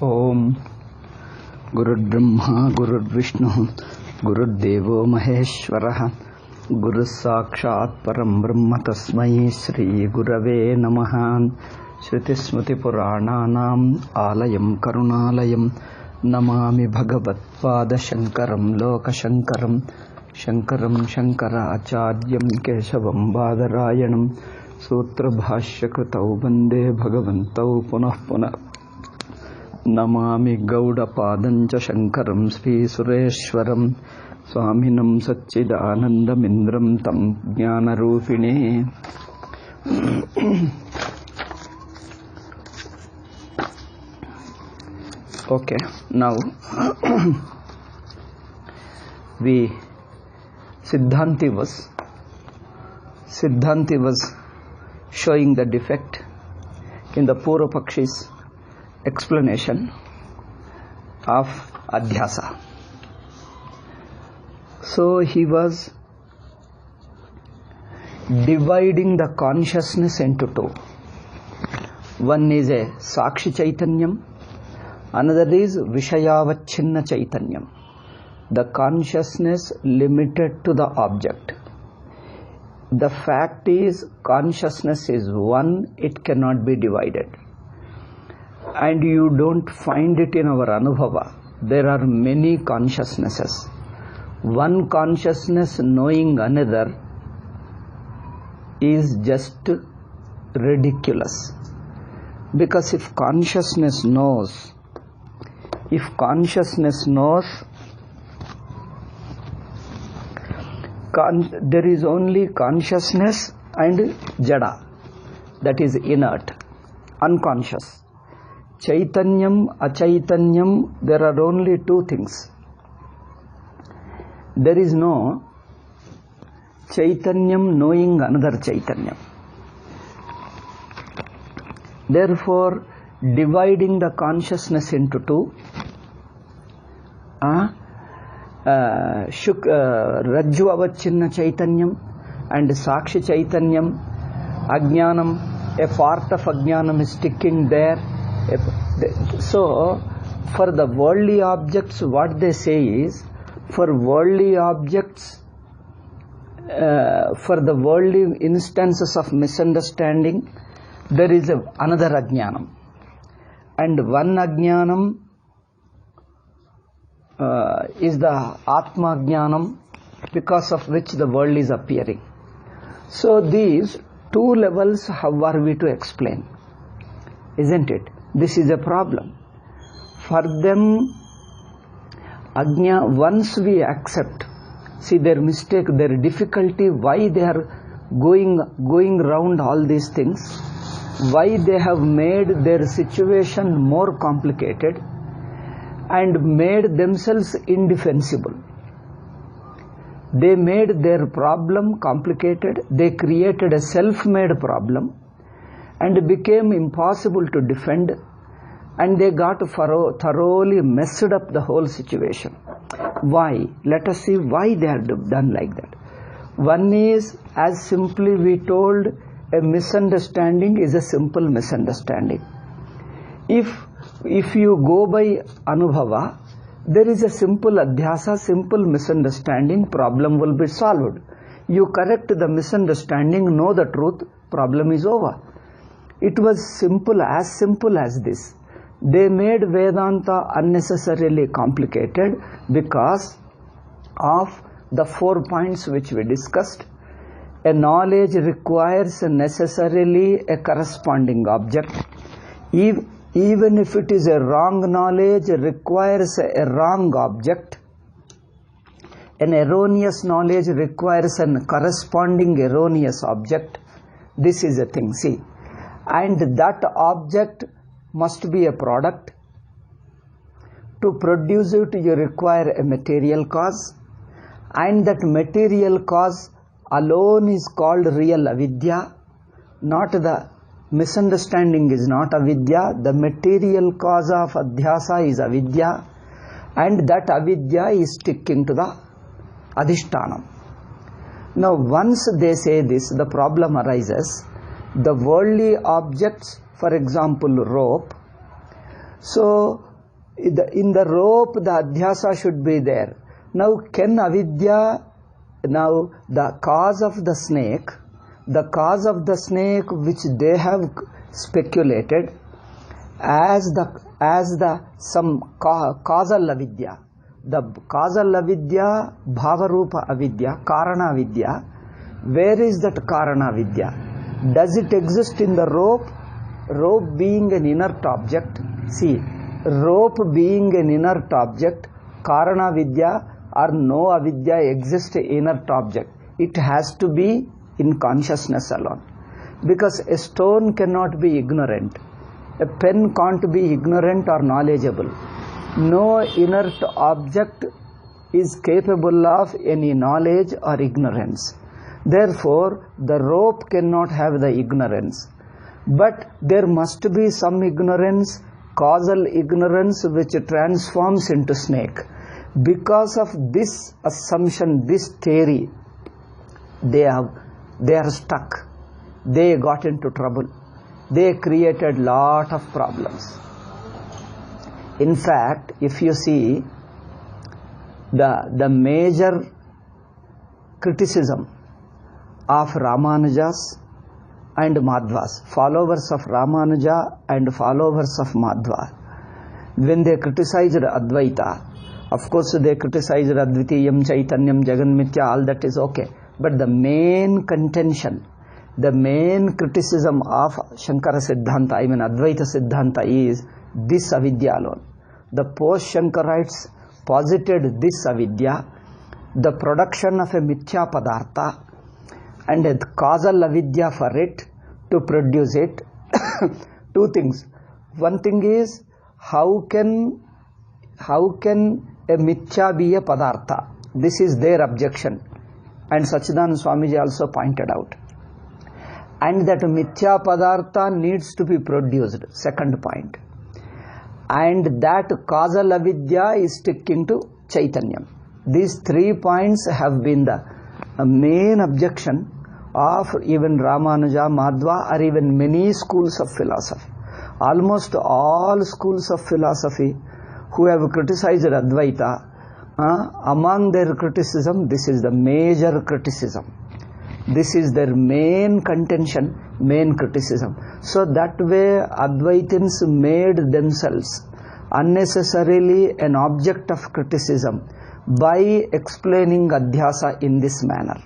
ओम गुरुर्ब्रह्मा गुरुर्विष्णु गुरुर्देवो महेश्वरः गुरुः साक्षात् परं ब्रह्म तस्मै श्री गुरवे नमः। श्रुतिस्मृतिपुराणानाम् आलयं करुणालयं नमामि भगवत्पादशङ्करं लोकशङ्करं शङ्करं शङ्कराचार्यं केशवं बादरायणं सूत्रभाष्यकृतौ वन्दे भगवन्तौ पुनः पुनः। नमामि गौडपादं च शङ्करं श्रीसुरेश्वरं स्वामिनं सच्चिदानन्दमिन्द्रं तं ज्ञानरूपिणे। Okay, now Siddhanti was showing the defect in the Purva-Pakshi's explanation of Adhyasa. So he was dividing the consciousness into two. One is a Sakshi Chaitanyam, another is Vishayavachinna Chaitanyam, the consciousness limited to the object. The fact is, consciousness is one, it cannot be divided. And you don't find it in our Anubhava. There are many consciousnesses. One consciousness knowing another is just ridiculous. Because if consciousness knows, there is only consciousness and jada, that is inert, unconscious. Chaitanyam, achaitanyam, there are only two things. There is no Chaitanyam knowing another Chaitanyam. Therefore, dividing the consciousness into two, Rajju Avachinna Chaitanyam and Sakshi Chaitanyam, Ajnanam, a part of Ajnanam is sticking there. So, for the worldly objects, what they say is, for worldly objects, for the worldly instances of misunderstanding, there is another Ajnanam. And one Ajnanam is the Atma Ajnanam, because of which the world is appearing. So these two levels, how are we to explain? Isn't it? This is a problem. For them, once we accept, see their mistake, their difficulty, why they are going round all these things, why they have made their situation more complicated and made themselves indefensible. They made their problem complicated, they created a self-made problem and became impossible to defend, and they got thoroughly messed up the whole situation. Why? Let us see why they have done like that. One is, as simply we told, a misunderstanding is a simple misunderstanding. If you go by Anubhava, there is a simple Adhyasa, simple misunderstanding, problem will be solved. You correct the misunderstanding, know the truth, problem is over. It was simple as this. They made Vedanta unnecessarily complicated because of the 4 points which we discussed. A knowledge requires necessarily a corresponding object. Even if it is a wrong knowledge, requires a wrong object. An erroneous knowledge requires a corresponding erroneous object. This is a thing, see. And that object must be a product. To produce it, you require a material cause. And that material cause alone is called real avidya. Not the misunderstanding is not avidya. The material cause of adhyasa is avidya. And that avidya is sticking to the adhishtanam. Now once they say this, the problem arises. The worldly objects, for example rope, so In the rope, the adhyasa should be there. Now, can avidya, now the cause of the snake which they have speculated as some causal avidya. The causal avidya, bhavarupa avidya, karana avidya. Where is that karana avidya? Does it exist in the rope? Rope being an inert object. See, rope being an inert object, karana vidya or no avidya exists in inert object. It has to be in consciousness alone. Because a stone cannot be ignorant. A pen can't be ignorant or knowledgeable. No inert object is capable of any knowledge or ignorance. Therefore, the rope cannot have the ignorance. But there must be some ignorance, causal ignorance, which transforms into snake. Because of this assumption, this theory, they are stuck. They got into trouble. They created lot of problems. In fact, if you see the major criticism of Ramanujas and Madhvas, followers of Ramanuja and followers of Madhva, when they criticized Advaita, of course they criticized Advitiyam, Chaitanyam, Jaganmitya, all that is okay. But the main contention, the main criticism of Shankara Siddhanta, I mean Advaita Siddhanta, is this avidya alone. The post-Shankarites posited this avidya, the production of a mithya padartha, and a causal avidya for it to produce it. Two things. One thing is, how can a mithya be a padartha? This is their objection, and Sachidananda Swamiji also pointed out. And that mithya padartha needs to be produced, second point. And that causal avidya is sticking to Chaitanyam. These 3 points have been the main objection of even Ramanuja, Madhva, or even many schools of philosophy. Almost all schools of philosophy who have criticized Advaita, among their criticism, this is the major criticism. This is their main contention, main criticism. So that way Advaitins made themselves unnecessarily an object of criticism by explaining Adhyasa in this manner.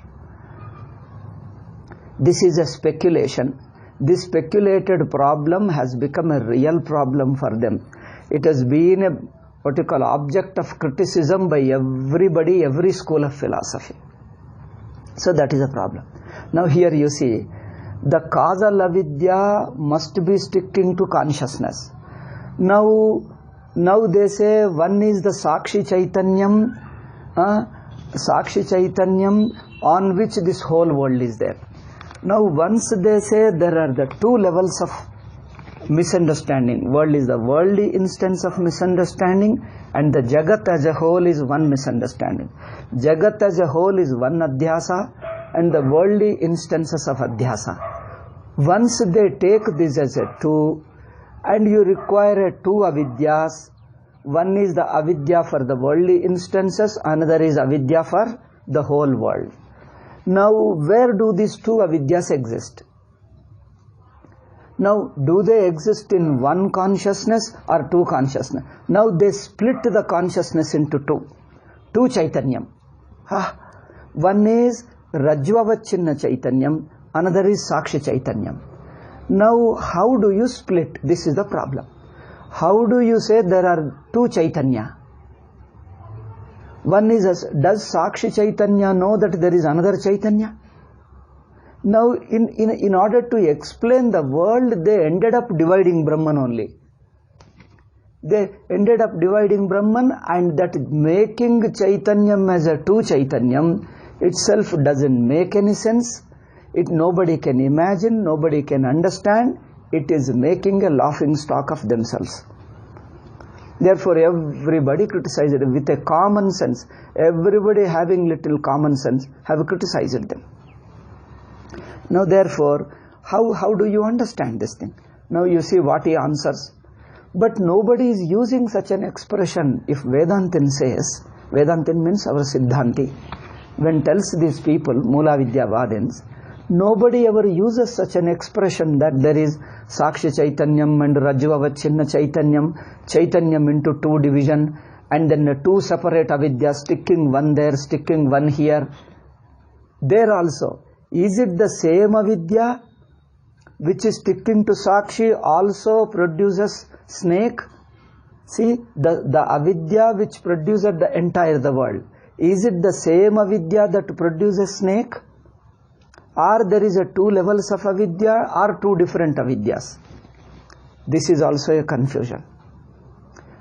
This is a speculation. This speculated problem has become a real problem for them. It has been a object of criticism by everybody, every school of philosophy. So that is a problem. Now here you see, the causal avidya must be sticking to consciousness. Now they say one is the Sakshi Chaitanyam on which this whole world is there. Now once they say there are the 2 levels of misunderstanding. World is the worldly instance of misunderstanding, and the Jagat as a whole is one misunderstanding. Jagat as a whole is one Adhyasa, and the worldly instances of Adhyasa. Once they take this as a 2, and you require a 2 avidyas, one is the avidya for the worldly instances, another is avidya for the whole world. Now where do these 2 avidyas exist? Now, do they exist in one consciousness or 2 consciousness? Now they split the consciousness into 2 Chaitanyam. One is Rajvavachinna Chaitanyam, another is Sakshi Chaitanyam. Now how do you split? This is the problem. How do you say there are 2 Chaitanya? One is, does Sakshi Chaitanya know that there is another Chaitanya? Now, in order to explain the world, they ended up dividing Brahman only. They ended up dividing Brahman, and that making Chaitanyam as a 2 Chaitanyam itself doesn't make any sense. Nobody can imagine, nobody can understand. It is making a laughing stock of themselves. Therefore, everybody criticized it with a common sense. Everybody having little common sense have criticized them. Now therefore, how do you understand this thing? Now you see what he answers. But nobody is using such an expression. If Vedantin says, Vedantin means our Siddhanti, when tells these people, Mula Vidyavadins, nobody ever uses such an expression that there is Sakshi Chaitanyam and Rajvavachinna Chaitanyam, Chaitanyam into two division, and then two separate avidya, sticking one there, sticking one here. There also, is it the same avidya which is sticking to Sakshi also produces snake? See, the avidya which produces the entire the world, is it the same avidya that produces snake? Or there is a two levels of avidya or two different avidyas? This is also a confusion.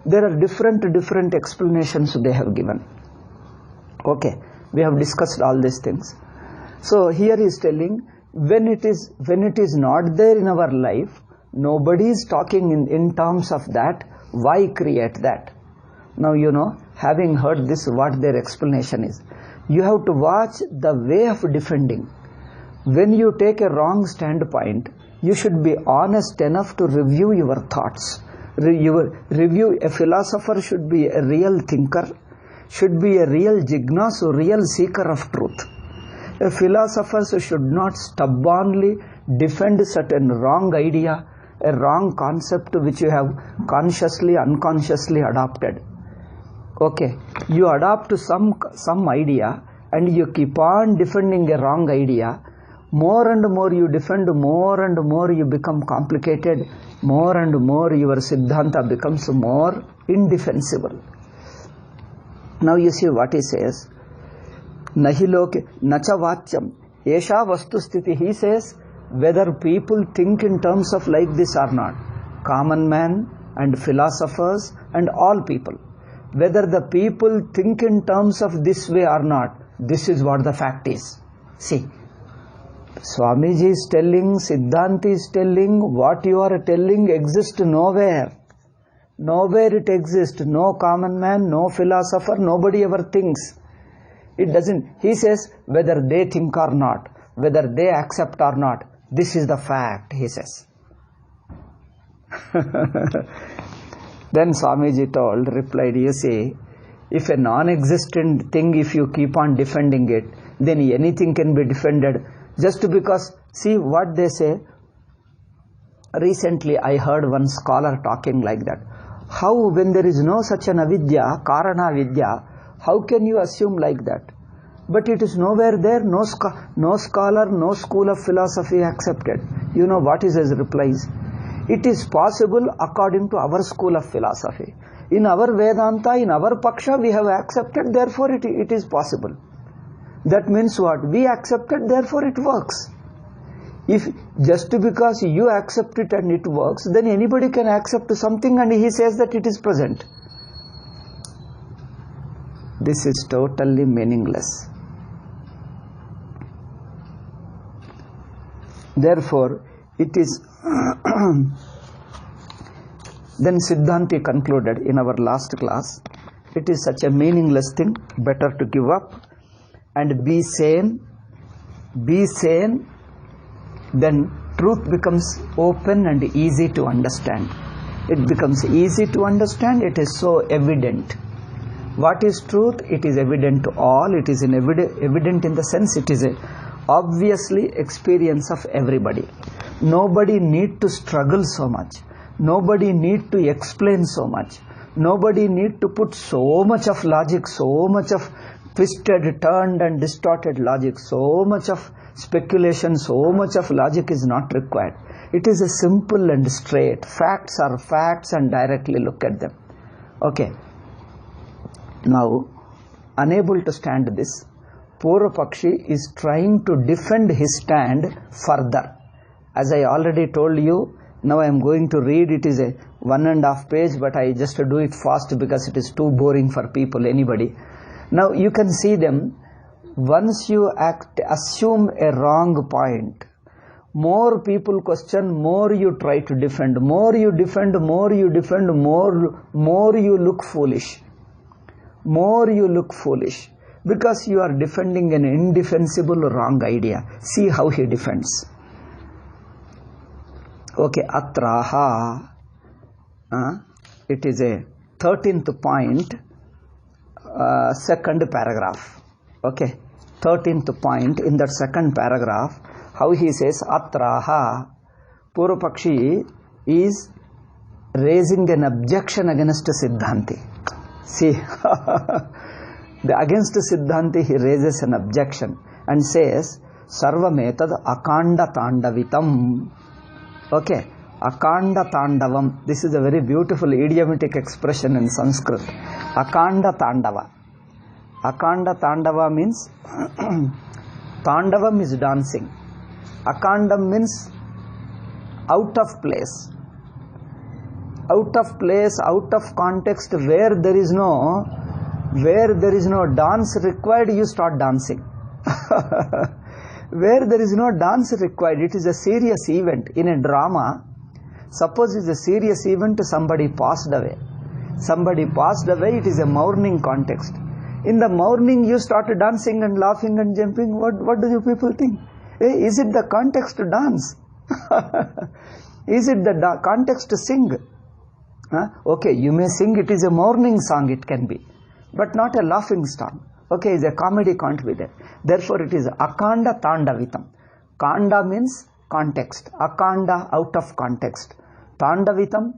There are different explanations they have given. Okay, we have discussed all these things. So here he is telling, when it is not there in our life, nobody is talking in terms of that. Why create that? Now you know, having heard this, what their explanation is. You have to watch the way of defending. When you take a wrong standpoint, you should be honest enough to review your thoughts. Review. A philosopher should be a real thinker, should be a real jignasu, real seeker of truth. A philosopher should not stubbornly defend certain wrong idea, a wrong concept which you have consciously, unconsciously adopted. Okay, you adopt some idea and you keep on defending a wrong idea. More and more you defend, more and more you become complicated, more and more your Siddhanta becomes more indefensible. Now you see what he says. Nahi loke nacha vachyam esha vastu sthiti. He says whether people think in terms of like this or not, common man and philosophers and all people, whether the people think in terms of this way or not, this is what the fact is. See, Swamiji is telling, Siddhanti is telling, what you are telling exists nowhere. Nowhere it exists. No common man, no philosopher, nobody ever thinks. It doesn't. He says whether they think or not, whether they accept or not, this is the fact, he says. Then Swamiji replied, you see, if a non-existent thing, if you keep on defending it, then anything can be defended. Just because, see what they say. Recently I heard one scholar talking like that. How, when there is no such an avidya, karana vidya, how can you assume like that? But it is nowhere there, no scholar, no school of philosophy accepted. You know what is his replies? It is possible according to our school of philosophy. In our Vedanta, in our Paksha, we have accepted, therefore it is possible. That means what? We accepted, therefore it works. If just because you accept it and it works, then anybody can accept something and he says that it is present. This is totally meaningless. Therefore, it is then Siddhanti concluded in our last class, it is such a meaningless thing, better to give up and be sane, then truth becomes open and easy to understand. It becomes easy to understand, it is so evident. What is truth? It is evident to all, it is evident in the sense it is a obviously experience of everybody. Nobody need to struggle so much. Nobody need to explain so much. Nobody need to put so much of logic, so much of twisted, turned and distorted logic, so much of speculation, so much of logic is not required. It is a simple and straight. Facts are facts and directly look at them. Okay. Now, unable to stand this, Purva Pakshi is trying to defend his stand further. As I already told you, now I am going to read. It is a 1.5 page, but I just do it fast because it is too boring for people, anybody. Now you can see them. Once you assume a wrong point, more people question, more you try to defend, more you defend, more you defend, more you look foolish. More you look foolish because you are defending an indefensible wrong idea. See how he defends. Okay, atraha. It is a 13th point, second paragraph. Okay, 13th point in that second paragraph, how he says, Atraha, Purvapakshi is raising an objection against Siddhanti. See, against Siddhanti he raises an objection and says, Sarvametad Akanda Tandavitam. Okay, Akanda Tandavam. This is a very beautiful idiomatic expression in Sanskrit. Akanda Tandava. Akanda Tandava means Tandavam is dancing. Akandam means out of place. Out of place, out of context, where there is no dance required, you start dancing. Where there is no dance required, it is a serious event. In a drama, suppose it's a serious event, somebody passed away. Somebody passed away, it is a mourning context. In the mourning, you start dancing and laughing and jumping. What do you people think? Is it the context to dance? Is it the context to sing? Okay, you may sing, it is a mourning song, it can be, but not a laughing song. Okay, it's a comedy, can't be there. Therefore, it is Akanda Tandavitam. Kanda means context. Akanda, out of context. Tandavitam,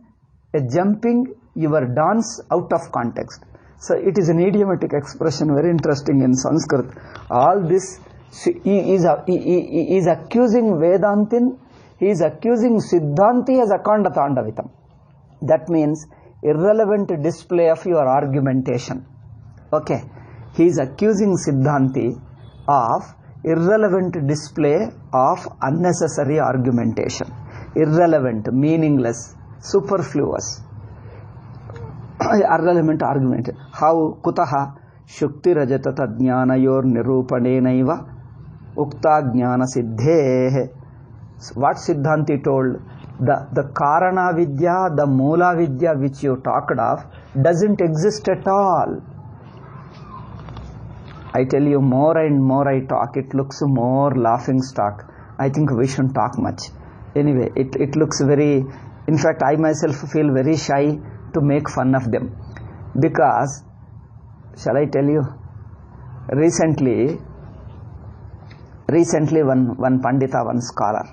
a jumping, your dance out of context. So, it is an idiomatic expression, very interesting in Sanskrit. All this, he is accusing Vedantin, he is accusing Siddhanti as Akanda Tandavitam. That means irrelevant display of your argumentation. Okay, he is accusing Siddhanti of irrelevant display of unnecessary argumentation. Irrelevant, meaningless, superfluous, irrelevant argument. How kutaha shukti rajatata jnanayor nirupanenaiva ukta jnana siddhe. What Siddhanti told? The Karana Vidya, the Mula Vidya which you talked of, doesn't exist at all. I tell you, more and more I talk, it looks more laughing stock. I think we shouldn't talk much. Anyway, it looks very, in fact, I myself feel very shy to make fun of them. Because, shall I tell you, recently one Pandita, one scholar,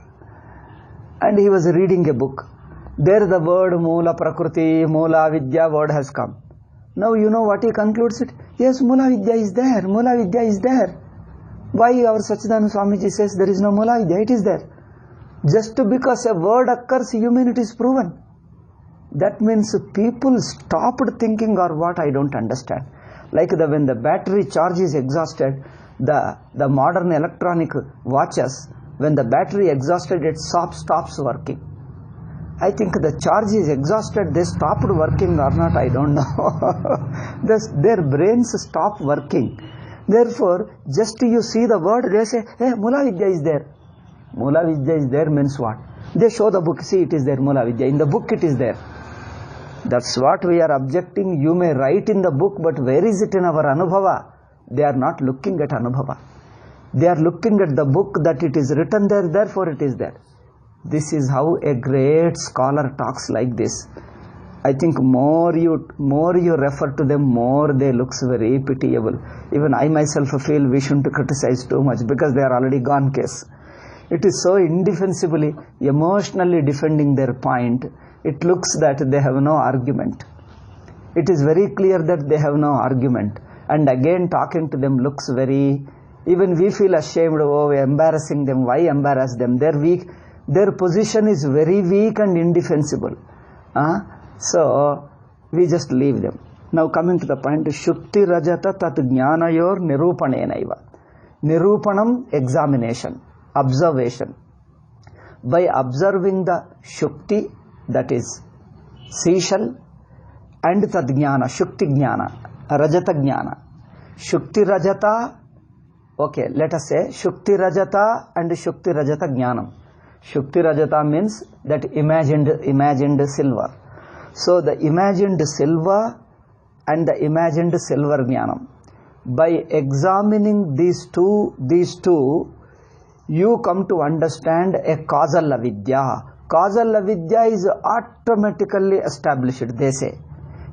and he was reading a book. There the word Mula Prakriti, Mula Vidya word has come. Now you know what he concludes it? Yes, Mula Vidya is there. Mula Vidya is there. Why our Sachidananda Swamiji says there is no Mula Vidya? It is there. Just because a word occurs, you mean it is proven. That means people stopped thinking, or what, I don't understand. Like when the battery charge is exhausted, the modern electronic watches, when the battery exhausted, it stops working. I think the charge is exhausted, they stopped working or not, I don't know. Their brains stop working. Therefore, just you see the word, they say, hey, Mula Vidya is there. Mula Vidya is there means what? They show the book, see, it is there, Mula Vidya. In the book it is there. That's what we are objecting. You may write in the book, but where is it in our Anubhava? They are not looking at Anubhava. They are looking at the book that it is written there, therefore it is there. This is how a great scholar talks like this. I think more you refer to them, more they looks very pitiable. Even I myself feel we shouldn't criticize too much because they are already gone case. It is so indefensibly, emotionally defending their point. It looks that they have no argument. It is very clear that they have no argument. And again talking to them looks very, even we feel ashamed, oh, we are embarrassing them. Why embarrass them? They're weak. Their position is very weak and indefensible. So, we just leave them. Now coming to the point, Shukti Rajata Tat Jnanayor Nirupanenaiva. Nirupanam, examination, observation. By observing the Shukti, that is seashell, and Tad Jnana, Shukti Jnana, Rajata Jnana. Shukti Rajata, okay, let us say Shukti Rajata and Shukti Rajata Jnanam. Shukti Rajata means that imagined silver. So the imagined silver and the imagined silver Jnanam. By examining these two, you come to understand a causal avidya. causal avidya is automatically established, they say.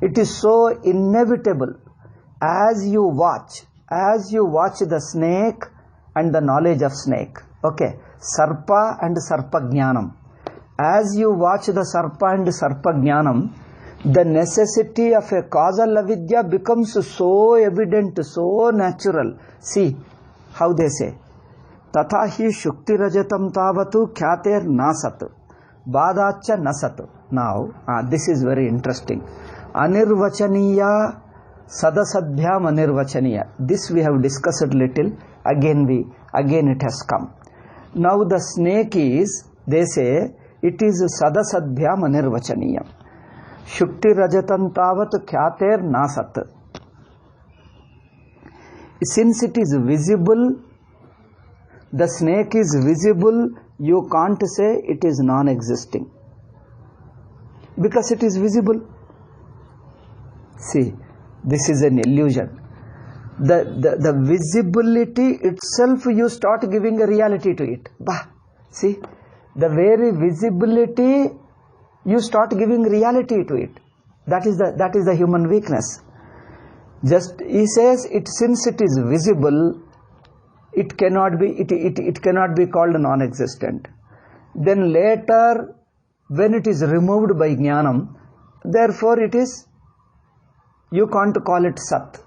It is so inevitable. As you watch the snake and the knowledge of snake, okay, sarpa and sarpa jnanam. As you watch the sarpa and sarpa jnanam, the necessity of a causal avidya becomes so evident, so natural. See how they say, tatha hi shukti rajatam tavatu kyater nasat badacha nasat. Now this is very interesting. Anirvachaniya sadasadhyam anirvachaniya. This we have discussed little. Again it has come. Now the snake is, they say, it is sadasadhyam anirvachaniya. Shukti rajatam tavat kyater nasat. Since it is visible, the snake is visible, you can't say it is non-existing, because it is visible. See, this is an illusion. The visibility itself, you start giving a reality to it. See, the very visibility, you start giving reality to it. That is the human weakness. Just he says, since it is visible, it cannot be called non-existent. Then later, when it is removed by jnanam, therefore you can't call it sat.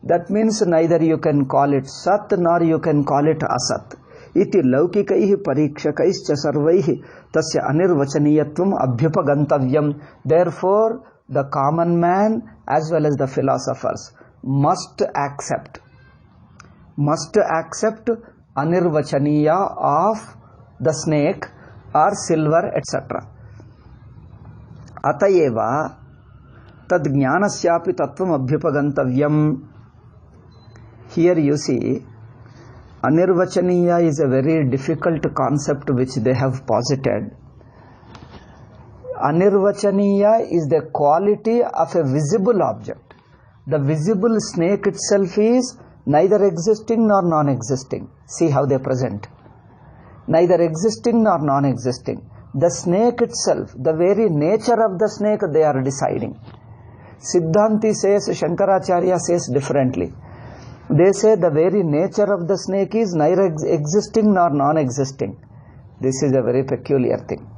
That means neither you can call it sat nor you can call it asat. Iti laukikaihi parikshakaischa sarvaihi tasya anirvachaniyatvam abhyupagantavyam. Therefore, the common man as well as the philosophers must accept anirvachaniya of the snake or silver, etc. Atayeva tad jnanasyapi tattvam abhyupagantavyam. Here you see, anirvachaniya is a very difficult concept which they have posited. Anirvachaniya is the quality of a visible object. The visible snake itself is neither existing nor non-existing. See how they present. Neither existing nor non-existing. The snake itself, the very nature of the snake, they are deciding. Siddhanti says, Shankaracharya says differently. They say the very nature of the snake is neither existing nor non-existing. This is a very peculiar thing.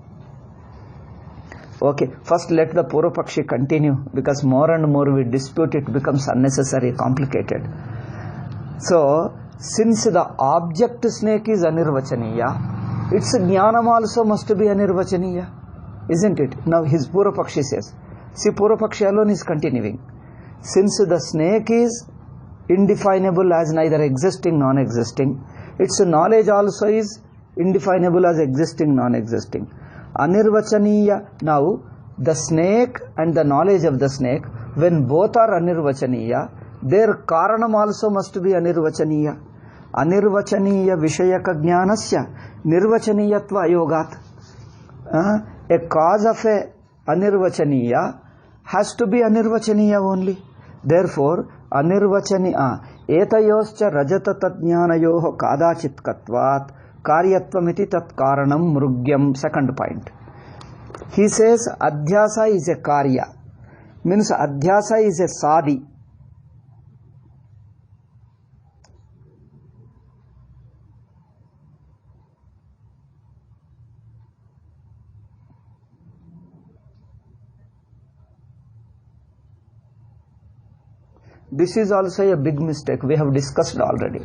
Okay, first let the Purvapakshi continue, because more and more we dispute, it becomes unnecessary, complicated. So, since the object snake is anirvachaniya, its jnanam also must be anirvachaniya, isn't it? Now his Purvapakshi says, see, Purvapakshi alone is continuing. Since the snake is indefinable as neither existing non-existing, its knowledge also is indefinable as existing non-existing. Anirvachaniya. Now the snake and the knowledge of the snake, when both are anirvachaniya, their karanam also must be anirvachaniya. Anirvachaniya vishayaka jnanasya nirvachaniyatva yogat. A cause of a anirvachaniya has to be anirvachaniya only. Therefore, anirvachaniya etayoscha rajata tadjnanayoho kadachitkatvat karyatvam tat karanam mrugyam. Second point. He says adhyasa is a karya, means adhyasa is a sadi. This is also a big mistake, we have discussed already.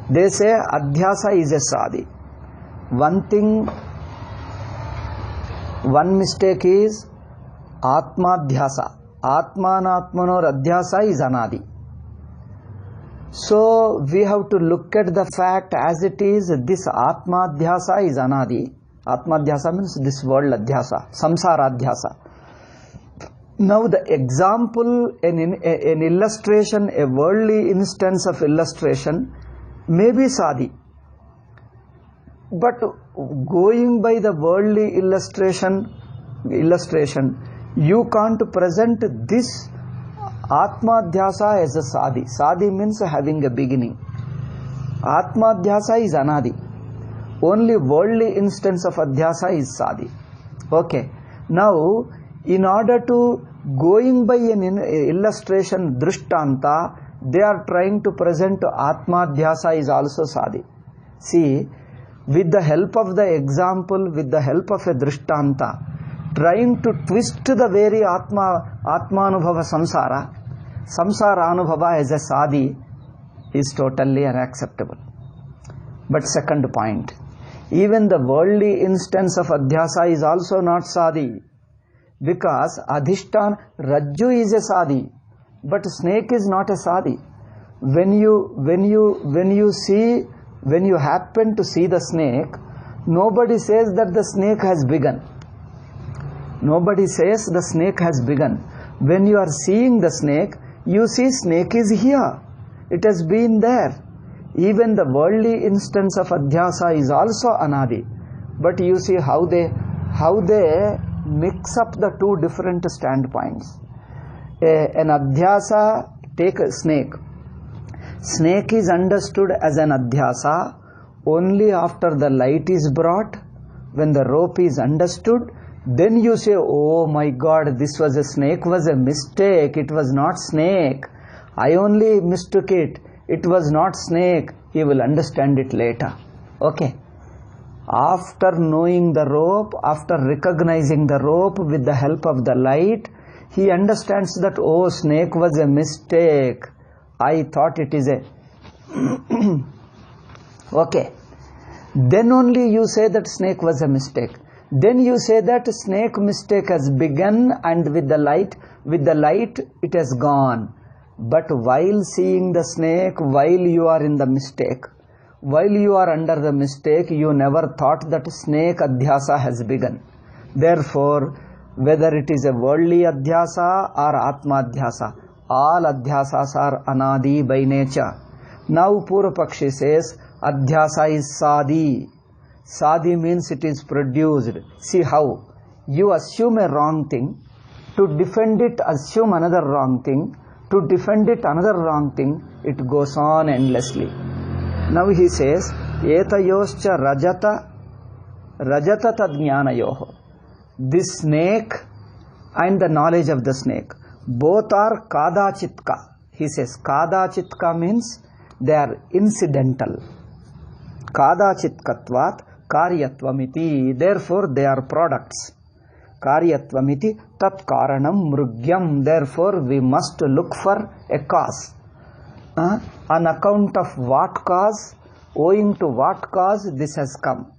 They say adhyasa is a sadi. One mistake is atmadhyasa. Atmanatmanor adhyasa is anadi. So we have to look at the fact as it is. This atmadhyasa is anadi. Atmadhyasa means this world adhyasa, samsara adhyasa. Now the example, an illustration, a worldly instance of illustration may be sadi, but going by the worldly illustration, you can't present this atmadhyasa as a sadi. Sadi means having a beginning. Atmadhyasa is anadi. Only worldly instance of adhyasa is sadi. Okay. Now, in order to going by an illustration drishtanta, they are trying to present atmadhyasa is also sadi. See, with the help of the example, with the help of a drishtanta, trying to twist the very atmanubhava samsara anubhava as a sadi is totally unacceptable. But second point, even the worldly instance of adhyasa is also not sadi, because adhishtan rajju is a sadi, but snake is not a sadi. When you happen to see the snake, nobody says that the snake has begun. Nobody says the snake has begun. When you are seeing the snake, you see snake is here. It has been there. Even the worldly instance of adhyasa is also anadi. But you see how they mix up the two different standpoints. An adhyasa, take a snake. Snake is understood as an adhyasa only after the light is brought. When the rope is understood, then you say, oh my God, this was a snake, was a mistake. It was not snake. I only mistook it. It was not snake. He will understand it later. Okay. After knowing the rope, after recognizing the rope with the help of the light, he understands that, oh, snake was a mistake. I thought it is a... Okay. Then only you say that snake was a mistake. Then you say that snake mistake has begun, and with the light it has gone. But while seeing the snake, while you are in the mistake, while you are under the mistake, you never thought that snake adhyasa has begun. Therefore, whether it is a worldly adhyasa or atma adhyasa, all adhyasas are anadi by nature. Now Purva Pakshi says adhyasa is sadi. Sadi means it is produced. See how you assume a wrong thing, to defend it assume another wrong thing, to defend it another wrong thing, it goes on endlessly. Now he says etayoscha rajata tadnyanayoho. This snake and the knowledge of the snake, both are kadachitka. He says kadachitka means they are incidental. Kadachitkatvat karyatvamiti. Therefore they are products. Karyatvamiti tat karanam mrugyam. Therefore we must look for a cause. On account of what cause, owing to what cause this has come.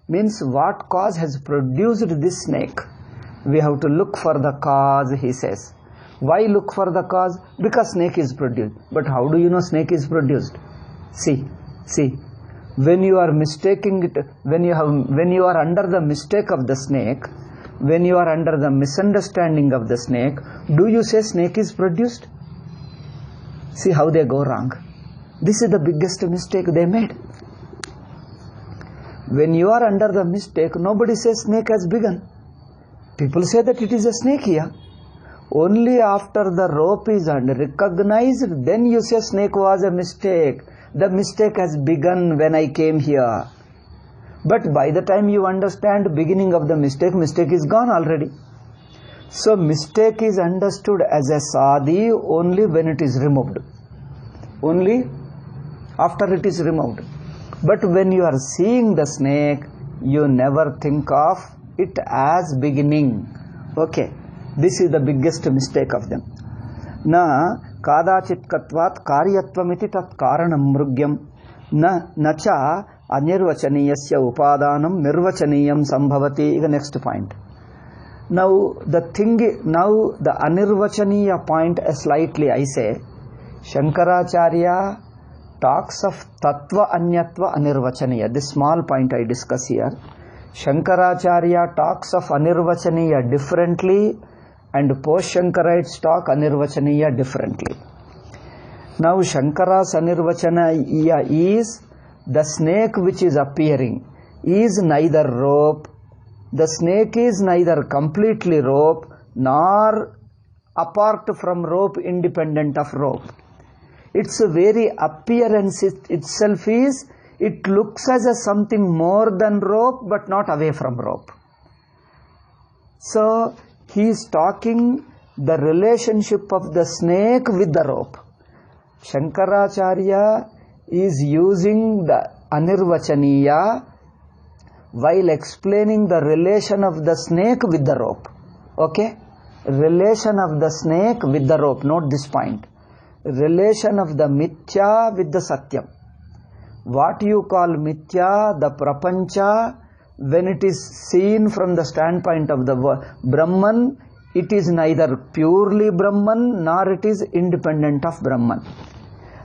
Means what cause has produced this snake. We have to look for the cause, he says. Why look for the cause? Because snake is produced. But how do you know snake is produced? See. When you are mistaking it, when you are under the mistake of the snake, when you are under the misunderstanding of the snake, do you say snake is produced? See how they go wrong. This is the biggest mistake they made. When you are under the mistake, nobody says snake has begun. People say that it is a snake here. Only after the rope is recognized, then you say snake was a mistake. The mistake has begun when I came here. But by the time you understand beginning of the mistake is gone already. So mistake is understood as a sadi only when it is removed. Only after it is removed. But when you are seeing the snake, you never think of it as beginning. Okay. This is the biggest mistake of them. Na kadachitkatvat karyatvamiti tat karanam mrugyam na cha anirvachaniyasya upadanam nirvachaniyam sambhavati. The next point. Now the anirvachaniya point slightly I say, Shankaracharya talks of tattva anyatva anirvachaniya. This small point I discuss here. Shankaracharya talks of anirvachaniya differently, and post-Shankarites talk anirvachaniya differently. Now Shankara's anirvachaniya is the snake which is appearing is neither rope. The snake is neither completely rope nor apart from rope, independent of rope. Its very appearance itself is It looks as a something more than rope, but not away from rope. So he is talking the relationship of the snake with the rope. Shankaracharya is using the Anirvachaniya while explaining the relation of the snake with the rope. Okay? Relation of the snake with the rope. Note this point. Relation of the Mithya with the Satyam. What you call Mithya, the Prapancha, when it is seen from the standpoint of the Brahman, it is neither purely Brahman nor it is independent of Brahman.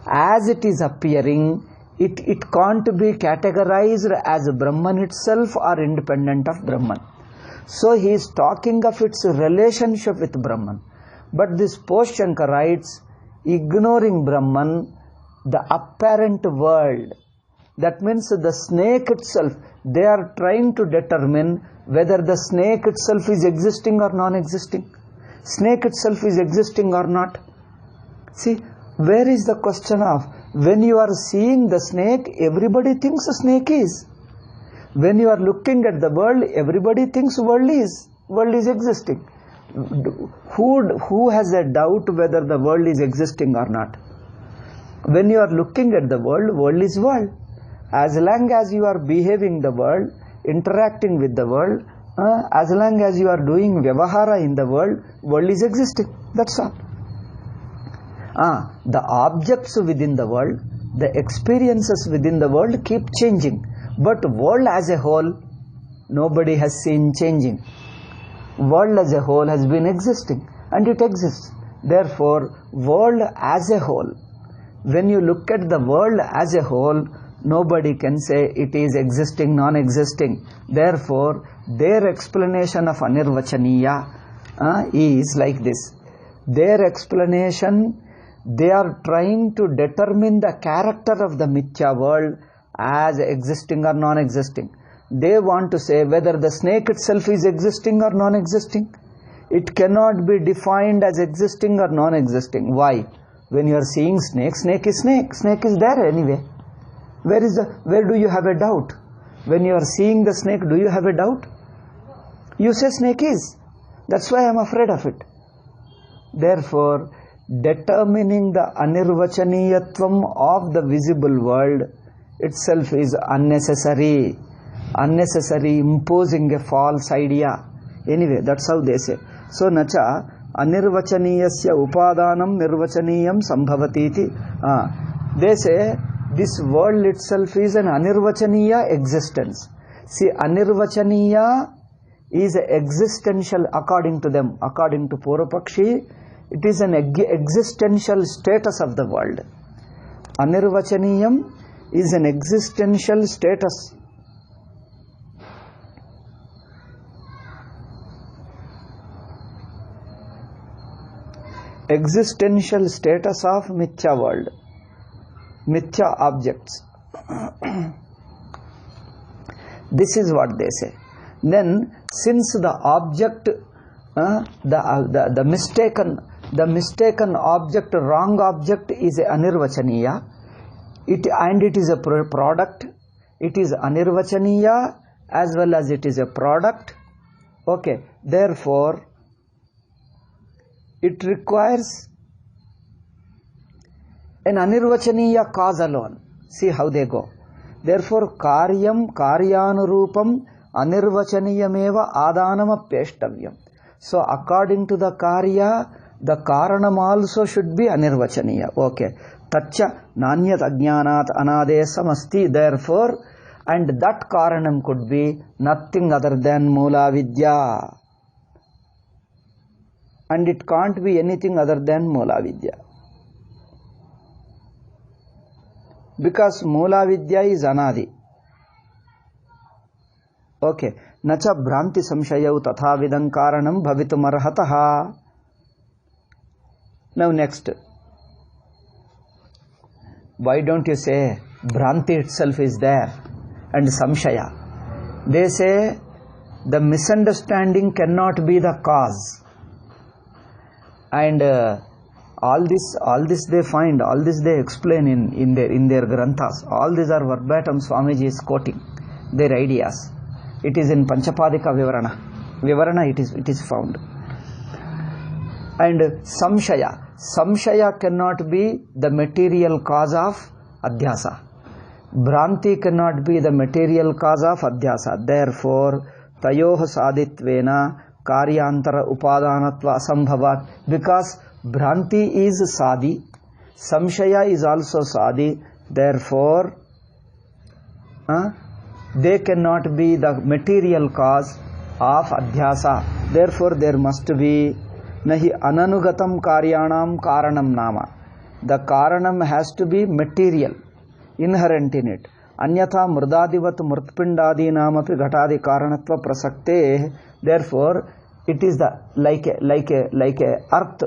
As it is appearing, it can't be categorized as Brahman itself or independent of Brahman. So he is talking of its relationship with Brahman. But this post-Shankar writes, ignoring Brahman, the apparent world, that means the snake itself, they are trying to determine whether the snake itself is existing or non-existing. Snake itself is existing or not. See, where is the question of, when you are seeing the snake, everybody thinks a snake is. When you are looking at the world, everybody thinks world is existing. Who has a doubt whether the world is existing or not? When you are looking at the world is world. As long as you are behaving the world, interacting with the world, as long as you are doing vyavahara in the world is existing. That's all. The objects within the world, the experiences within the world keep changing. But world as a whole, nobody has seen changing. World as a whole has been existing and it exists. Therefore, world as a whole, when you look at the world as a whole, nobody can say it is existing, non-existing. Therefore, their explanation of Anirvachaniya is like this. Their explanation, they are trying to determine the character of the Mithya world as existing or non-existing. They want to say whether the snake itself is existing or non-existing. It cannot be defined as existing or non-existing. Why? When you are seeing snake, snake is snake. Snake is there anyway. Where do you have a doubt? When you are seeing the snake, do you have a doubt? You say snake is. That's why I am afraid of it. Therefore, determining the Anirvachaniyatvam of the visible world itself is unnecessary. Unnecessary, imposing a false idea. Anyway, that's how they say. So, nacha anirvachaniyasya upadanam nirvachaniyam sambhavatiti. They say this world itself is an anirvachaniya existence. See, anirvachaniya is existential according to them. According to Purvapakshi, it is an existential status of the world. Anirvachaniyam is an existential status. Existential status of Mithya world. Mithya objects. This is what they say. Then, since the object, the mistaken object, wrong object is anirvachaniya, it is a product, it is anirvachaniya as well as it is a product. Okay, therefore, it requires an anirvachaniya cause alone. See how they go. Therefore, karyam karyanurupam anirvachaniyameva adanam apeshtavyam. So, according to the karya, the karanam also should be anirvachaniya. Okay. Tacha nanyat ajnanat anadesam asti. Therefore, and that karanam could be nothing other than mula vidya. And it can't be anything other than mula vidya. Because mula vidya is anadi. Okay. Nacha bhranti samshayau tatha vidam karanam bhavitum arhataha. Now next. Why don't you say bhranti itself is there and samshaya? They say the misunderstanding cannot be the cause. And All this they find, all this they explain in their granthas. All these are verbatim Swamiji is quoting their ideas. It is in Panchapadika Vivarana it is found. And samshaya cannot be the material cause of adhyasa. Bhranti cannot be the material cause of adhyasa. Therefore, tayoh saditvena karyantara upadanatva asambhavat, because Bhranti is sadi, samshaya is also sadi, therefore they cannot be the material cause of adhyasa. Therefore there must be nahi ananugatam karyanam karanam nama. The karanam has to be material, inherent in it. Anyatha murdadivat murtpindadi namapi ghatadi karanatva prasakte. Therefore it is the like a earth.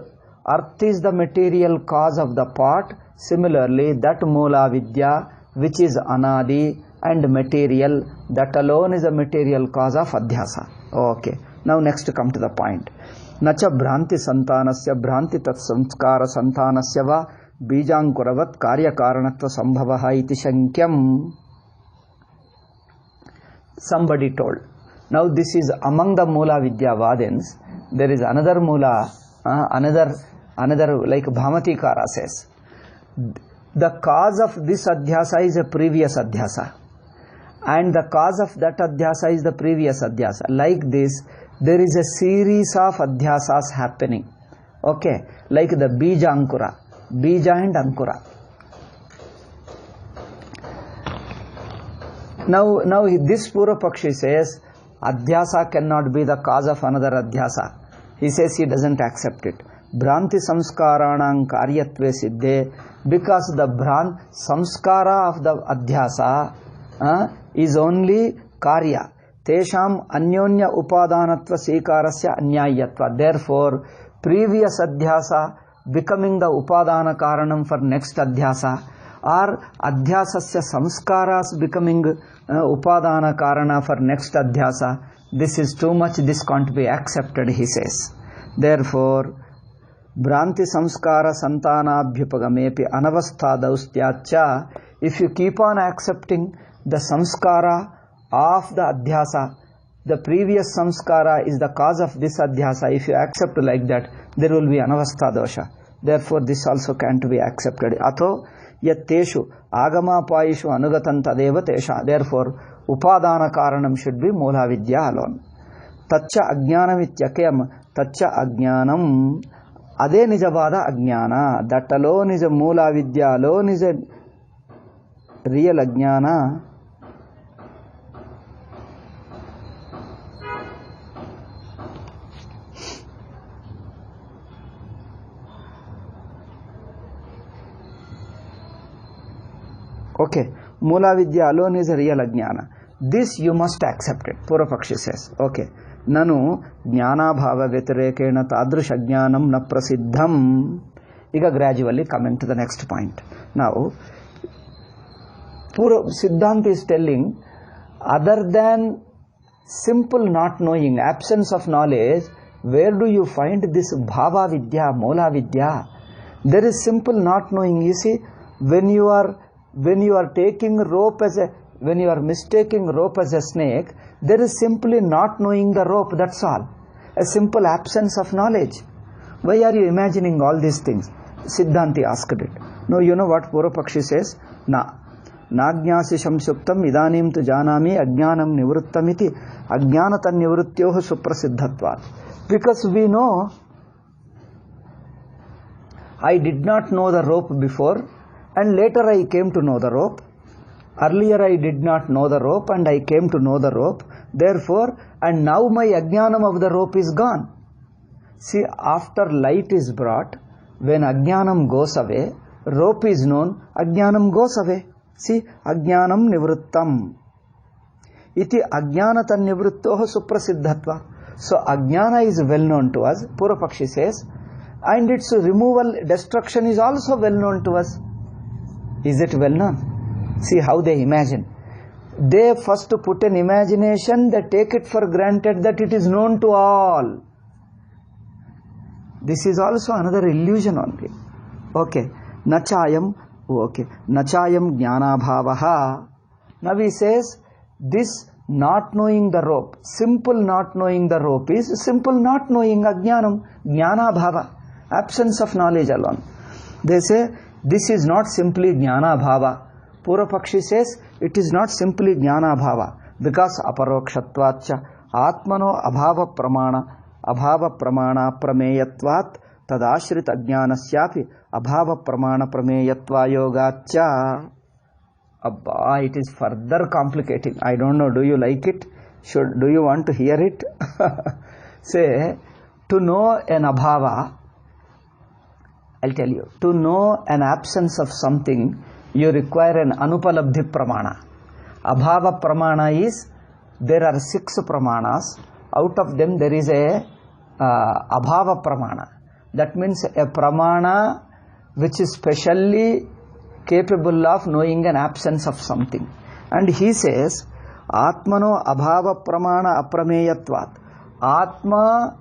Earth is the material cause of the pot. Similarly, that Moola Vidya, which is Anadi and material, that alone is a material cause of Adhyasa. Okay. Now next come to the point. Nacha Bhranti Santanasya Bhranti Tat Samskara Santanasya va Bijankuravat Karya Karanatva Sambhavaha iti Shankyam. Somebody told. Now this is among the Moola Vidya Vadins. There is another Moola, another like Bhamatikara says. The cause of this adhyasa is a previous adhyasa. And the cause of that adhyasa is the previous adhyasa. Like this, there is a series of adhyasas happening. Okay. Like the Bija Ankura. Bija and Ankura. Now this Purvapakshi says, adhyasa cannot be the cause of another adhyasa. He says he doesn't accept it. Bhranti samskaranam karyatve siddhe, because the samskara of the adhyasa is only karya. Tesham anyonya upadanatva sekarasya anyayatva. Therefore, previous adhyasa becoming the upadana karanam for next adhyasa, or adhyasasya samskaras becoming upadana karana for next adhyasa, this is too much, this can't be accepted, he says. Therefore, Bhranti samskara santanabhyupagamepi anavasthadaustyacha, if you keep on accepting the samskara of the adhyasa, the previous samskara is the cause of this adhyasa, if you accept like that, there will be anavastha dosha. Therefore, this also can't be accepted. Atho yatteshu agama paishu anugatam tadeva tesha. Therefore, upadana karanam should be Moola Vidya alone. Tacha ajnanam ityakayam, tacha ajnanam. Ade nijavada ajnana. That alone is a Moola Vidya, alone is a real ajnana. Okay, Moola Vidya alone is a real ajnana. This you must accept it. Purvapakshi says. Okay. Nanu jnana bhava vyatirekena tadrush ajnanam na prasiddham. Iga gradually coming to the next point. Now, Siddhanta is telling, other than simple not knowing, absence of knowledge, where do you find this bhava vidya, Moola Vidya? There is simple not knowing. You see, when you are taking rope as a, when you are mistaking rope as a snake, there is simply not knowing the rope, that's all. A simple absence of knowledge. Why are you imagining all these things? Siddhanti asked it. No, you know what Purvapakshi says? Nagyasi shamsuktam idanim tu janami ajnanam nivrittamiti ajnanatan nivrityoho suprasiddhatvat. Because we know, I did not know the rope before, and later I came to know the rope. Earlier I did not know the rope and I came to know the rope. Therefore, and now my ajnanam of the rope is gone. See, after light is brought, when ajnanam goes away, rope is known, ajnanam goes away. See, ajnanam nivrittam. Iti ajnanatan nivrittoha suprasiddhatva. So, ajnana is well known to us, Purvapakshi says, and its removal, destruction is also well known to us. Is it well known? See how they imagine. They first put an imagination, they take it for granted that it is known to all. This is also another illusion only. Okay. Nachayam. Okay. Nachayam jnanabhavaha. Now he says, this not knowing the rope, simple not knowing the rope is simple not knowing, ajnanam, jnanabhava, absence of knowledge alone. They say, this is not simply jnanabhava. Purvapakshi says, it is not simply jnanabhava, because aparokshatvacha atmano abhava pramana prameyatvat tadashrit ajnanasyapi abhava pramana prameyatva yogacha. Abba, it is further complicating. I don't know, do you like it? Do you want to hear it? Say, to know an abhava, I'll tell you, to know an absence of something, you require an anupalabdhi pramana. Abhava pramana is, there are 6 pramanas. Out of them, there is a abhava pramana. That means a pramana which is specially capable of knowing an absence of something. And he says, Atmano abhava pramana aprameyatvat. Atma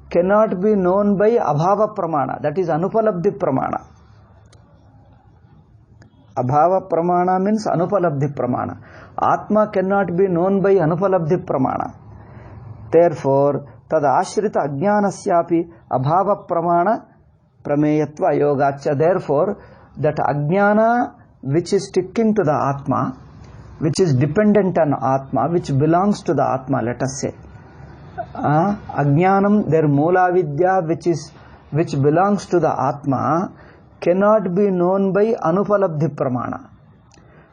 cannot be known by abhava pramana. That is anupalabdhi pramana. Abhava pramana means anupalabdhi pramana. Atma cannot be known by anupalabdhi pramana. Therefore, tad ashrita ajnanasyapi abhava pramana prameyatva yogacha. Therefore, that ajnana which is sticking to the Atma, which is dependent on Atma, which belongs to the Atma, let us say. Ajnanam, their Mula Vidya, which belongs to the Atma, cannot be known by Anupalabdhi Pramana.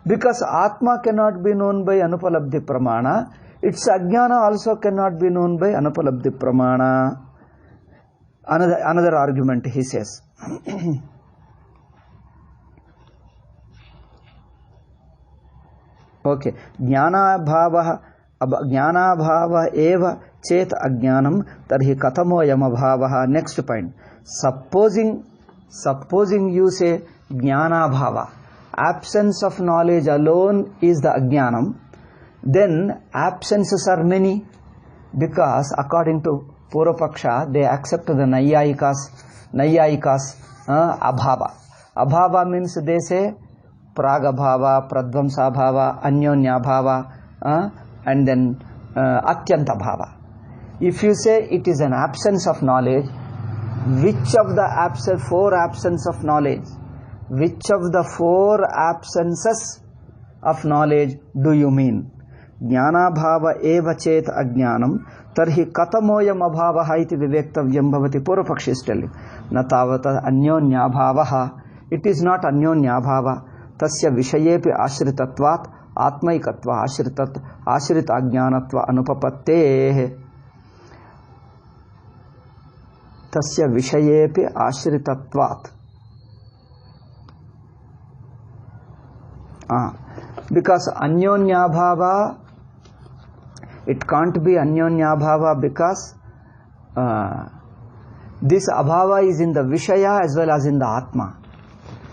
Because Atma cannot be known by Anupalabdhi Pramana, its Ajnana also cannot be known by Anupalabdhi Pramana. Another argument, he says. Okay. Jnana bhava eva chet ajnanam tarhi katamo yama bhavaha. Next point. Supposing you say jnana bhava, absence of knowledge alone is the ajnanam, then absences are many, because according to Purvapaksha, they accept the Naiyayikas abhava. Abhava means they say Pragabhava, Pradvamsabhava, Anyonyabhava, and then Atyanta bhava. If you say it is an absence of knowledge, which of the 4 absence of knowledge, which of the 4 absences of knowledge do you mean? Jnana bhava eva chet ajnanam tarhi katamoyam abhavaha iti vivektavyam bhavati. Purvapakshi is telling, na tavata anyonyabhavaha. It is not anyonyabhava. Tasya vishayepi ashritatvat atmaikatva ashrita ajnanatva anupapatte. Tasya vishayepi ashritatvat. Because anyonyabhava, it can't be anyonyabhava because this abhava is in the vishaya as well as in the atma.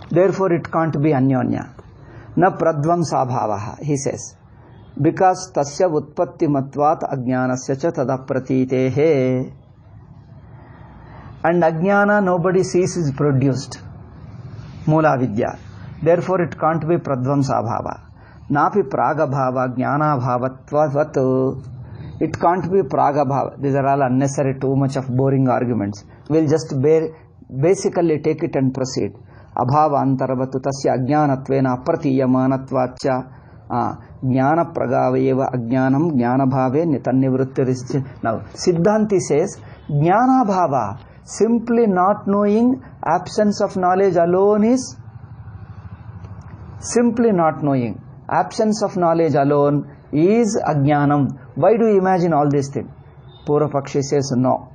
Therefore, it can't be anyonya. Na pradvamsabhavaha, he says. Because tasya utpatti matvat ajnanasya cha tada pratitehe. And ajnana nobody sees is produced. Mula vidya. Therefore, it can't be pradvamsabhava. Napi pragabhava jnana bhavatvat. It can't be pragabhava. These are all unnecessary, too much of boring arguments. We'll just basically take it and proceed. Abhava antaravatu tasya ajnanatvena pratiyamanatvaccha jnana pragavayeva ajnanam jnana bhave nitannivrittirischa. Now, Siddhanti says, jnana bhava, simply not knowing, absence of knowledge alone is simply not knowing. Absence of knowledge alone is ajnanam. Why do you imagine all these things? Purvapakshi says no.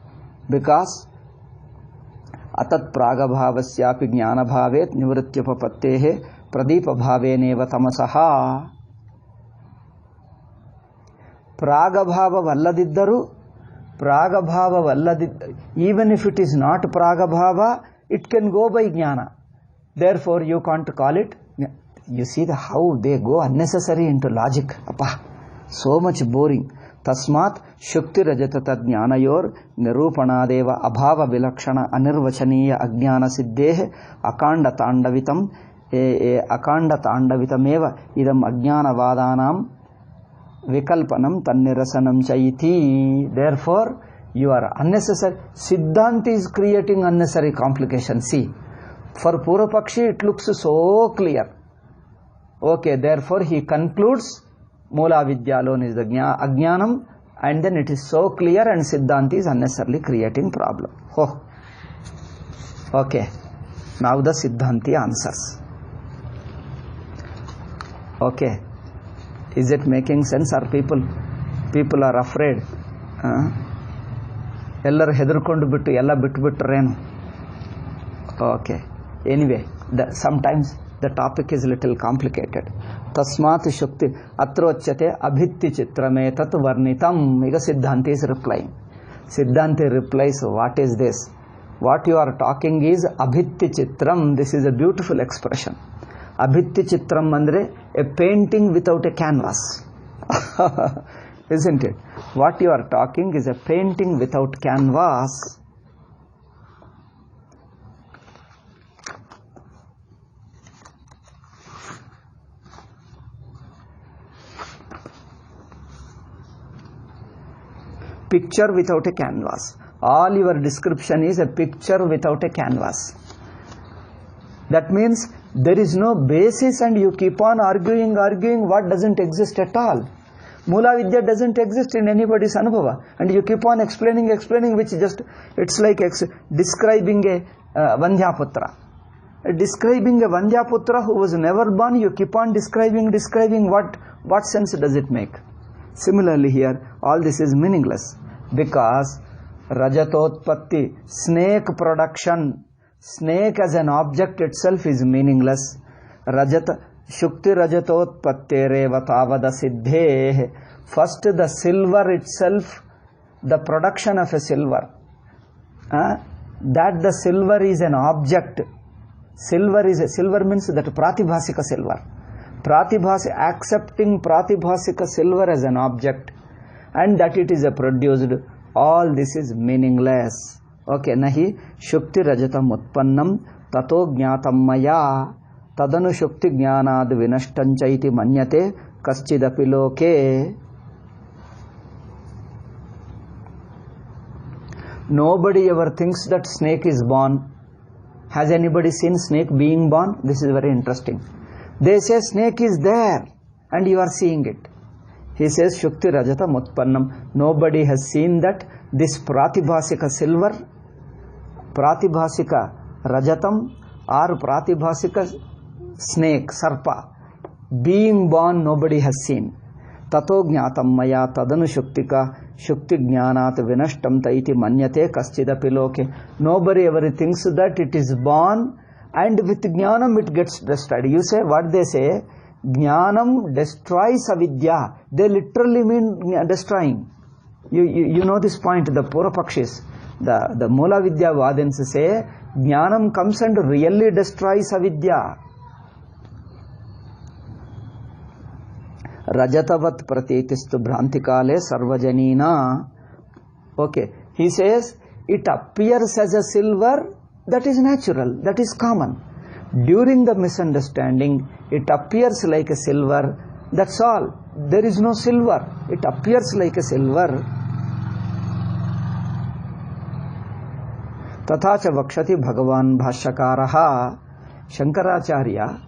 Because atat pragabhavasyapi jnana bhavet nivrityapapattehe pradipa bhaveneva tamasaha. Pragabhava valladiddaru, even if it is not pragabhava, it can go by jnana. Therefore, you can't call it. You see how they go unnecessary into logic. Appa, so much boring. तस्मात् शुक्ति रजत तज्ञानयोर निरूपणादेव अभाव विलक्षण अनिर्वचनीय अज्ञान सिद्धेः अकांड तांडवितमेव इदम अज्ञानवादानां विकल्पनम तन्निरसनम च इति. Therefore you are unnecessary. Siddhanta is creating unnecessary complication. See, for Purvapakshi it looks so clear. Okay, therefore he concludes Moola Vidya alone is the Ajnanam, and then it is so clear, and Siddhanta is unnecessarily creating problem. Oh. Okay, now the Siddhanti answers. Okay, is it making sense, or people are afraid? ಎಲ್ಲರೂ ಹೆದರ್ಕೊಂಡು ಬಿಟ್ಟು ಎಲ್ಲ ಬಿಟ್ಟುಬಿಟ್ರೇನು? Okay, anyway sometimes the topic is little complicated. ತಸ್ಮಾತ್ ಶುಕ್ತಿ ಅತ್ರೋಚ್ಯತೆ ಅಭಿತ್ತಿ ಚಿತ್ರಮೇ ತತ್ ವರ್ಣಿತಂ. ಈಗ ಸಿದ್ಧಾಂತಿ is replying. Siddhanti replies, what is this? What you are talking is abhitti chitram. This is a beautiful expression. Abhitti chitram andre a painting without a canvas. Isn't it? What you are talking is a painting without canvas. Picture without a canvas. All your description is a picture without a canvas. That means there is no basis, and you keep on arguing what doesn't exist at all. Moola Vidya doesn't exist in anybody's anubhava, and you keep on explaining which just, it's like describing a Vandhyaputra. Describing a Vandhyaputra who was never born, you keep on describing what sense does it make? Similarly here, all this is meaningless, because Rajatotpatti, snake production, snake as an object itself is meaningless. Shukti Rajatotpattereva Tavada Siddhe. First, the silver itself, the production of a silver, that the silver is an object. Silver means that Pratibhasika silver. Accepting Pratibhasika silver as an object, and that it is produced, all this is meaningless. Okay, nahi shukti rajatam utpannam tato jnatam maya tadanu shukti jnanad vinashtancha iti manyate kaschidapi loke. Nobody ever thinks that snake is born. Has anybody seen snake being born? This is very interesting. They say snake is there and you are seeing it. He says Shukti Rajatam Utpannam. Nobody has seen that this Pratibhasika silver, Pratibhasika Rajatam, or Pratibhasika snake, Sarpa, being born, nobody has seen. Tato Jnatam Maya Tadanu Shuktika Shukti Jnanat Vinashtam Taiti Manyate Kaschidapi Loke. Nobody ever thinks that it is born, and with Jnanam it gets destroyed. You say what they say? Jnanam destroys avidya. They literally mean destroying. You know this point. The Purvapakshis, the Moola Vidya Vadins say Jnanam comes and really destroys avidya. Rajatavat pratitistu bhrantikale sarvajanina. Okay, he says it appears as a silver. That is natural, that is common. During the misunderstanding, it appears like a silver. That's all. There is no silver. It appears like a silver. Tathacha vakshati Bhagavan Bhashyakaraha. Shankaracharya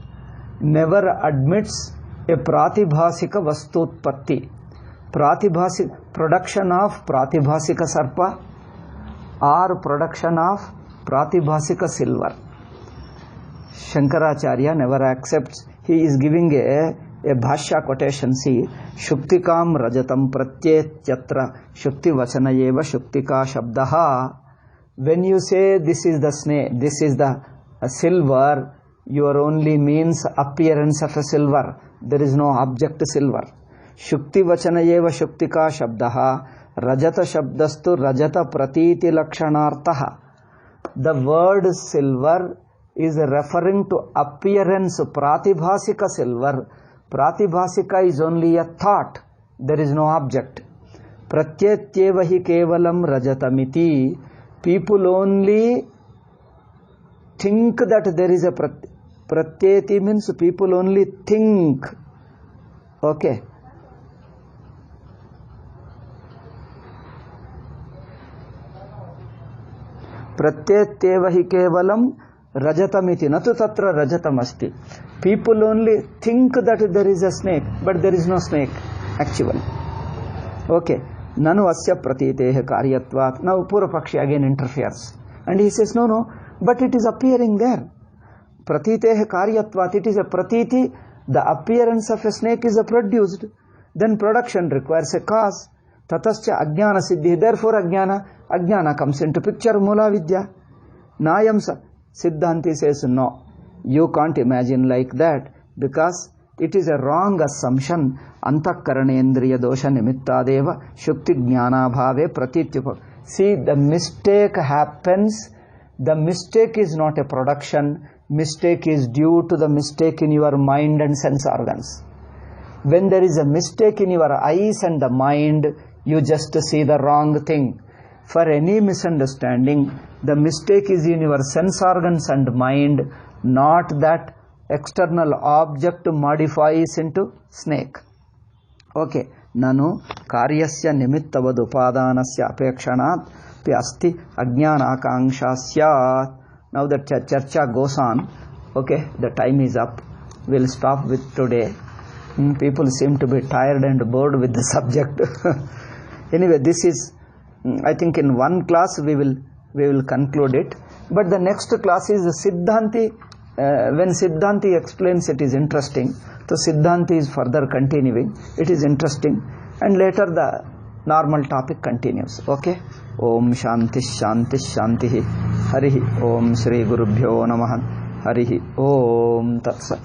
never admits a pratibhasika vastutpatti. Production of pratibhasika sarpa or production of Pratibhasika silver. Shankaracharya never accepts. He is giving a bhashya quotation. See, Shuktikam Rajatam Pratyet Yatra Shukti Vachanayeva Shuktika Shabdaha. When you say this is the snake, this is the silver, your only means appearance of a silver. There is no object silver. Shukti Vachanayeva Shuktika Shabdaha Rajata Shabdastu Rajata Pratiti Lakshanartaha. The word silver is referring to appearance. Pratibhasika silver. Pratibhasika is only a thought. There is no object. Pratyetyeva hi kevalam rajatamiti. People only think that there is a pratyeti means people only think. Okay. Pratyetyeva hi kevalam rajatamiti. Natu tatra rajatamasti. People only think that there is a snake, but there is no snake actually. Okay. Nanu asya pratitehe karyatvat. Now Purvapakshi again interferes. And he says, no, but it is appearing there. Pratitehe karyatvat. It is a pratiti. The appearance of a snake is produced. Then production requires a cause. Tatascha ajnana siddhi. Therefore ajnana comes into picture. Mula vidya. Nayamsa. Siddhanti says, no. You can't imagine like that because it is a wrong assumption. Antakarnendriya dosha nimittadeva shukti jnana bhave pratyupa. See, the mistake happens. The mistake is not a production. Mistake is due to the mistake in your mind and sense organs. When there is a mistake in your eyes and the mind, you just see the wrong thing. For any misunderstanding, the mistake is in your sense organs and mind, not that external object modifies into snake. Okay. Nanu karyasya nimittavad upadanasya apekshanat pi asti ajnana akanksha syat. Now the charcha goes on. Okay, the time is up. We'll stop with today. People seem to be tired and bored with the subject. Anyway, this is, I think in one class we will conclude it. But the next class is Siddhanti. When Siddhanti explains, it is interesting. So Siddhanti is further continuing. It is interesting. And later the normal topic continues. Okay. Om Shanti Shanti Shanti. Harihi Om Shri Gurubhyo Namaha. Harihi Om Tat Sat.